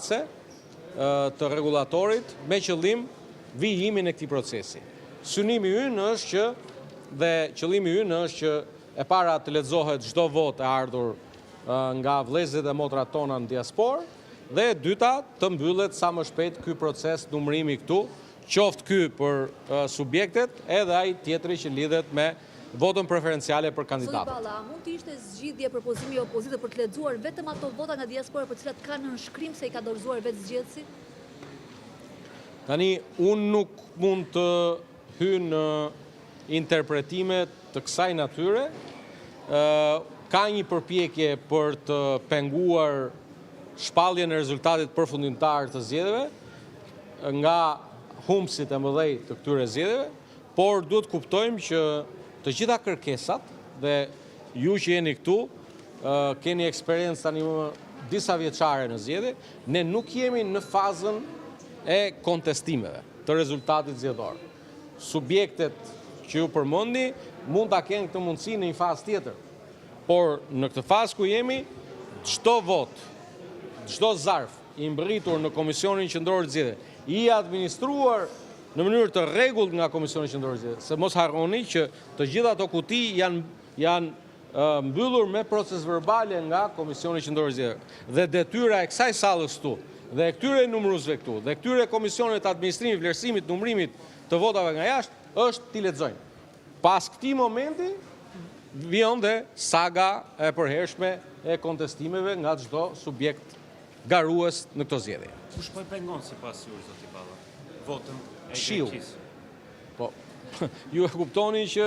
përkatëse të regulatorit me qëllim vijimin e këtij procesi. Synimi ynë është që dhe qëllimi ynë është që e para të lexohet çdo votë e ardhur nga vëllezërit e motrat tona në diasporë dhe e dyta të mbyllet sa më shpejt ky proces numërimi këtu, qoftë ky për subjektet edhe ai tjetri që lidhet me votën preferenciale për kandidatët. Zoti Balla, mund të ishte zgjidhje propozimi i opozitës për të lexuar vetëm ato vota nga diaspora për të cilat kanë nënshkrim se i ka dorëzuar vetë zgjedhësi? Tani, unë nuk mund të hyj në interpretime të kësaj natyre. Ka një përpjekje për të penguar shpalljen e rezultatit përfundimtar të zgjedhjeve nga humbësit e mëdhej të këtyre zgjedhjeve, por duhet kuptojmë që të gjitha kërkesat dhe ju që jeni këtu keni eksperiencë tani disa vjeçare në zgjedhje, ne nuk jemi në fazën e kontestimeve të rezultatit zgjedhor. Subjektet që ju përmendi mund ta kenë këtë mundësi në një fazë tjetër. Por në këtë fazë ku jemi, çdo vot, çdo zarf i mbërritur në Komisionin Qendror të Zgjedhjeve, i administruar në mënyrë të rregullt nga Komisioni Qendror i Zgjedhjeve. Se mos harroni që të gjitha ato kuti janë mbyllur me proces verbale nga Komisioni Qendror i Zgjedhjeve. Dhe detyra e kësaj sallës këtu, dhe e këtyre numëruesve këtu, dhe këtyre komisioneve të administrimit, vlerësimit, numërimit të votave nga jashtë është t'i lexojnë. Pas këtij momenti vion dhe saga e përhershme e kontestimeve nga çdo subjekt garues në këto zgjedhje. Kush po e pengon sipas juaj, zoti Balla, votën e Shiu. Greqisë? Po, ju e kuptoni që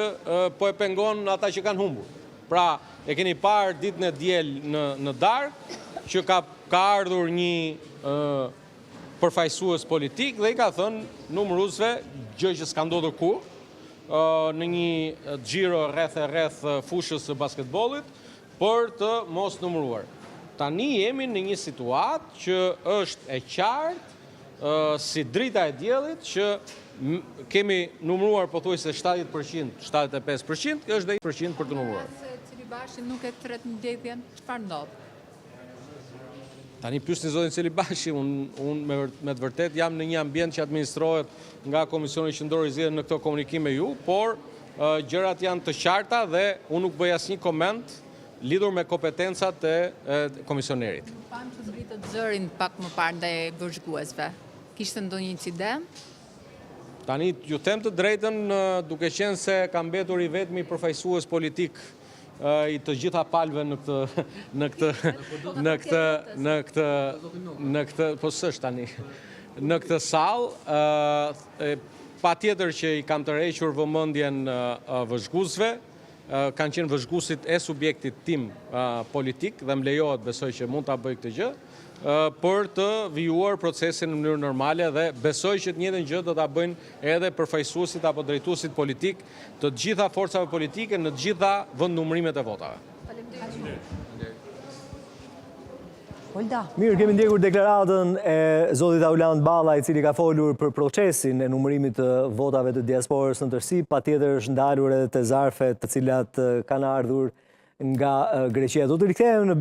po e pengon ata që kanë humbur. Pra, e keni parë ditën e diel në darkë që ka ardhur një përfaqësues politik dhe i ka thënë numëruesve gjë që s'ka ndodhur kurrë në një xhiro rreth fushës së basketbollit për të mos numëruar. Tani jemi në një situatë që është e qartë si drita e diellit që kemi numëruar pothuajse 70%, 75%, është dhe 1% për të numëruar. Se Celibashi nuk e tret mbledhjen, çfarë ndodh? Tani pyesni zotin Celibashi, unë me të vërtet jam në një ambient që administrohet nga Komisioni Qendror i Zgjedhjeve në këto komunikim me ju, por gjërat janë të qarta dhe unë nuk bëj asnjë koment lidhur me kompetencat e komisionerit. Pam që zbritët zërin pak më parë ndaj vëzhguesve. Kishte ndonjë incident? Tani ju them të drejtën duke qenë se ka mbetur i vetmi përfaqësues politik i të gjitha palëve në këtë sallë, patjetër që i kam tërhequr vëmendjen vëzhguesve, kanë qenë vëzhguesit e subjektit tim politik dhe më lejohet besoj që mund ta bëj këtë gjë për të vijuar procesin në mënyrë normale dhe besoj që të njëjtën gjë do ta bëjnë edhe përfaqësuesit apo drejtuesit politik të gjitha forcave politike në të gjitha vendnumërimet e votave. Mirë, kemi ndjekur deklaratën e zotit Auland Balla, i cili ka folur për procesin e numërimit të votave të diasporës në tërësi, patjetër është ndalur edhe te zarfet të cilat kanë ardhur nga Greqia. Do të rikthehemi në